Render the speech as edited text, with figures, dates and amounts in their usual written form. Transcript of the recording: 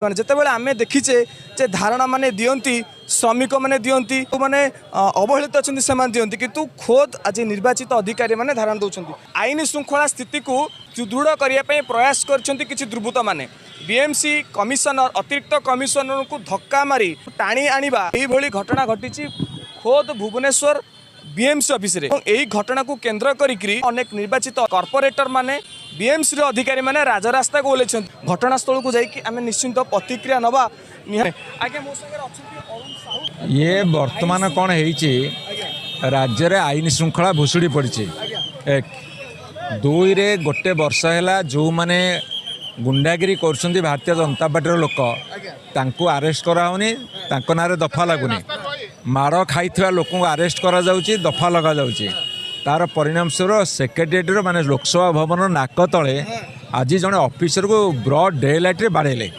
जितेबाला आम देखीचे जे धारणा माने दियंती श्रमिक मैंने दियंती मैंने अवहेलित अच्छा से दियंती किंतु खोद आज निर्वाचित अधिकारी मैंने धारणा दौरान आईन श्रृंखला स्थिति को सुदृढ़ करने प्रयास कर दुर्बृत्त मैंने बीएमसी कमिशनर अतिरिक्त कमिशनर को धक्का मारी टाणी आनिबा यही घटना घटी खोद भुवनेश्वर बीएमसी ऑफिस रे यही घटना को केंद्र करी अनेक निर्वाचित कॉर्पोरेटर माने बीएमसी रो अधिकारी माने राजरास्ता को ओलेछन घटनास्थल को जाइए आम निश्चिंत प्रतिक्रिया नवा आगे मो संगे अछंती अरुण साहू ये वर्तमान कौन है राज्य रे आईन श्रृंखला भुसुड़ी पड़ी एक दुई रे गोटे वर्ष है जो माने गुंडागिरी कर भारतीय जनता पार्टी लोक तांको अरेस्ट कराऊनी तांको नारे दफा लगुनी माड़ खाई लोक अरेस्ट करा जाउची दफा लगा जाउची तार परिणाम स्वरूप सेक्रेटेरिएट माने लोकसभा भवन नाक तले आज जड़े ऑफिसर को ब्रॉड डे लाइट रे बाड़ेले